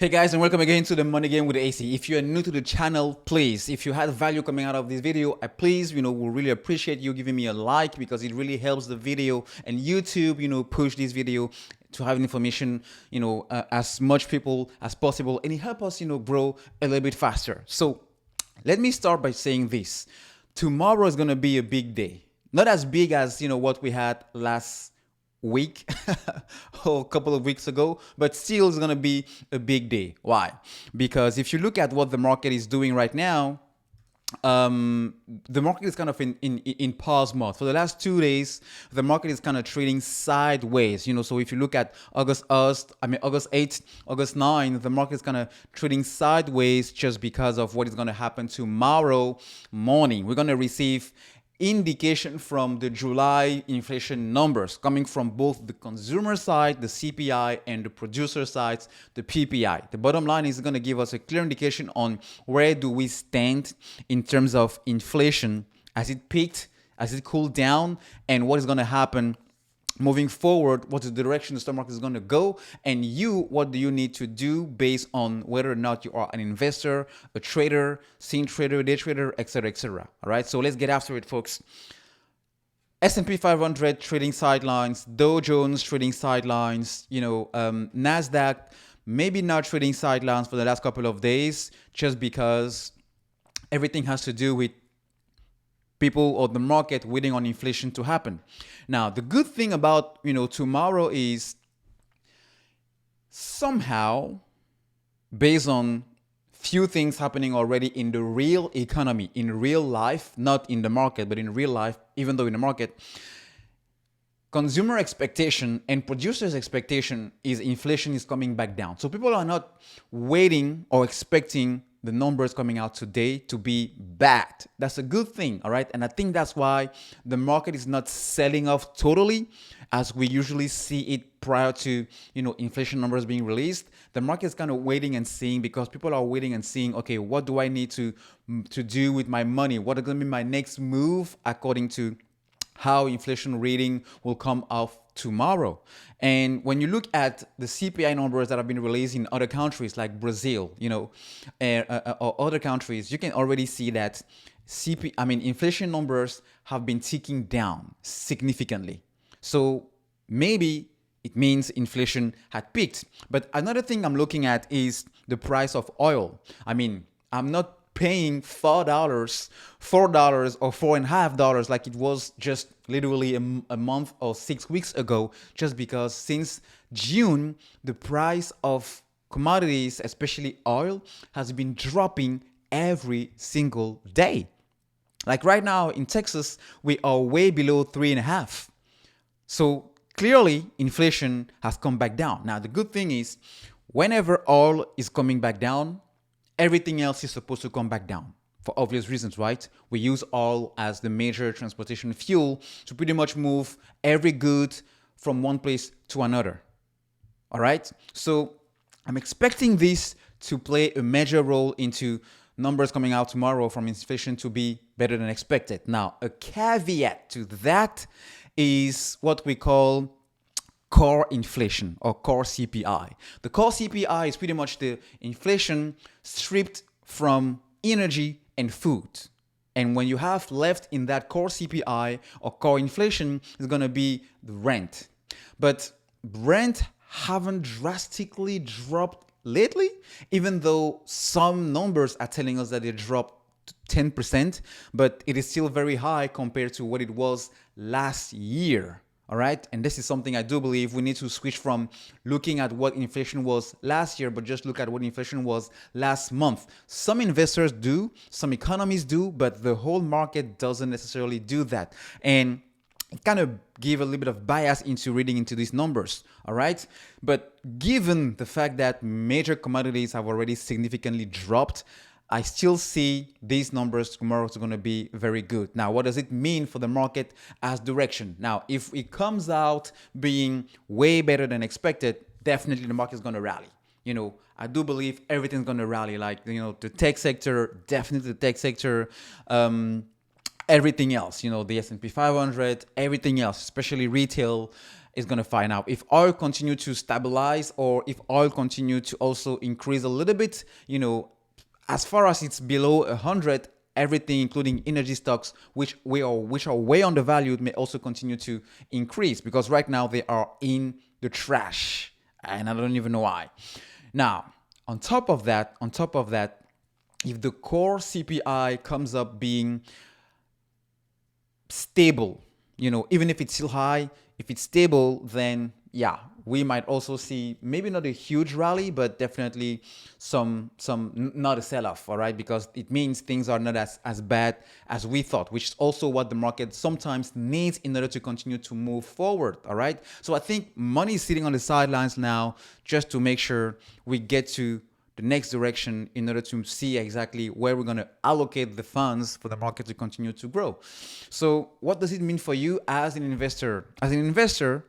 Hey guys, and welcome again to the Money Game with AC. If you are new to the channel, please, if you had value coming out of this video, I please, will really appreciate you giving me a like because it really helps the video and YouTube, push this video to have information, as much people as possible, and it helps us, grow a little bit faster. So let me start by saying this. Tomorrow is going to be a big day. Not as big as, what we had last week or a couple of weeks ago, but still is going to be a big day. Why? Because if you look at what the market is doing right now, the market is kind of in pause mode. For the last 2 days, the market is kind of trading sideways. So if you look at August 8th, August 9th, the market is kind of trading sideways just because of what is going to happen tomorrow morning. We're going to receive indication from the July inflation numbers coming from both the consumer side, the CPI, and the producer sides, the PPI. The bottom line is going to give us a clear indication on where do we stand in terms of inflation, as it peaked, as it cooled down, and what is going to happen moving forward, what is the direction the stock market is going to go, and what do you need to do based on whether or not you are an investor, a trader, scene trader, day trader, etc., etc. All right, so let's get after it, folks. S&P 500 trading sidelines, Dow Jones trading sidelines, Nasdaq maybe not trading sidelines for the last couple of days, just because everything has to do with people or the market waiting on inflation to happen. Now, the good thing about, tomorrow is somehow, based on few things happening already in the real economy, in real life, not in the market, but in real life, even though in the market, consumer expectation and producers' expectation is inflation is coming back down. So people are not waiting or expecting the numbers coming out today to be bad. That's a good thing, all right? And I think that's why the market is not selling off totally as we usually see it prior to, inflation numbers being released. The market is kind of waiting and seeing, because people are waiting and seeing, okay, what do I need to do with my money? What is going to be my next move according to how inflation reading will come off tomorrow. And when you look at the CPI numbers that have been released in other countries like Brazil, or other countries, you can already see that inflation numbers have been ticking down significantly. So maybe it means inflation had peaked. But another thing I'm looking at is the price of oil. I'm not paying $4, or $4.50 like it was just literally a month or 6 weeks ago, just because since June, the price of commodities, especially oil, has been dropping every single day. Like right now in Texas, we are way below 3.5. So clearly inflation has come back down. Now, the good thing is whenever oil is coming back down, everything else is supposed to come back down for obvious reasons, right? We use oil as the major transportation fuel to pretty much move every good from one place to another. All right? So I'm expecting this to play a major role into numbers coming out tomorrow from inflation to be better than expected. Now, a caveat to that is what we call core inflation, or core CPI. The core CPI is pretty much the inflation stripped from energy and food. And when you have left in that core CPI or core inflation is going to be the rent. But rent haven't drastically dropped lately, even though some numbers are telling us that they dropped 10%, but it is still very high compared to what it was last year. All right. And this is something I do believe we need to switch from looking at what inflation was last year, but just look at what inflation was last month. Some investors do, some economists do, but the whole market doesn't necessarily do that. And it kind of give a little bit of bias into reading into these numbers. All right. But given the fact that major commodities have already significantly dropped, I still see these numbers tomorrow are going to be very good. Now, what does it mean for the market as direction? Now, if it comes out being way better than expected, definitely the market is going to rally. I do believe everything's going to rally. Like, the tech sector, definitely the tech sector, everything else, the S&P 500, everything else, especially retail is going to find out. If oil continue to stabilize, or if oil continue to also increase a little bit, as far as it's below 100, everything, including energy stocks, which are way undervalued, may also continue to increase, because right now they are in the trash, and I don't even know why. Now, on top of that, if the core CPI comes up being stable, even if it's still high, if it's stable, then yeah, we might also see maybe not a huge rally, but definitely not a sell-off, all right? Because it means things are not as bad as we thought, which is also what the market sometimes needs in order to continue to move forward, all right? So I think money is sitting on the sidelines now just to make sure we get to the next direction in order to see exactly where we're going to allocate the funds for the market to continue to grow. So what does it mean for you as an investor? As an investor,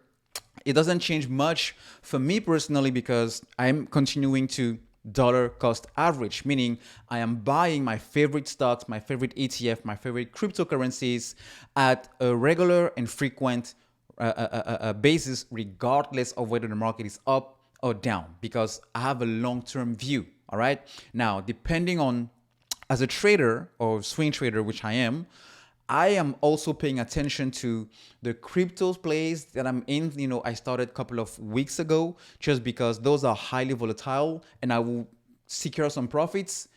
it doesn't change much for me personally, because I'm continuing to dollar cost average, meaning I am buying my favorite stocks, my favorite ETF, my favorite cryptocurrencies at a regular and frequent basis, regardless of whether the market is up or down, because I have a long-term view. All right. Now, depending on, as a trader or swing trader, which I am also paying attention to the crypto plays that I'm in. I started a couple of weeks ago, just because those are highly volatile, and I will secure some profits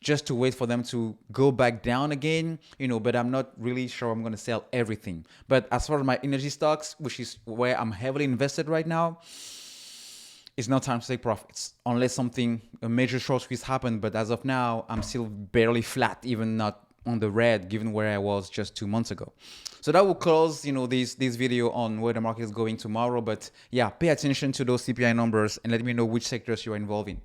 just to wait for them to go back down again, but I'm not really sure I'm going to sell everything. But as far as my energy stocks, which is where I'm heavily invested right now, it's not time to take profits unless a major short squeeze happened. But as of now, I'm still barely flat, even not on the red, given where I was just 2 months ago. So that will close, this video on where the market is going tomorrow. But yeah, pay attention to those CPI numbers and let me know which sectors you're involved in.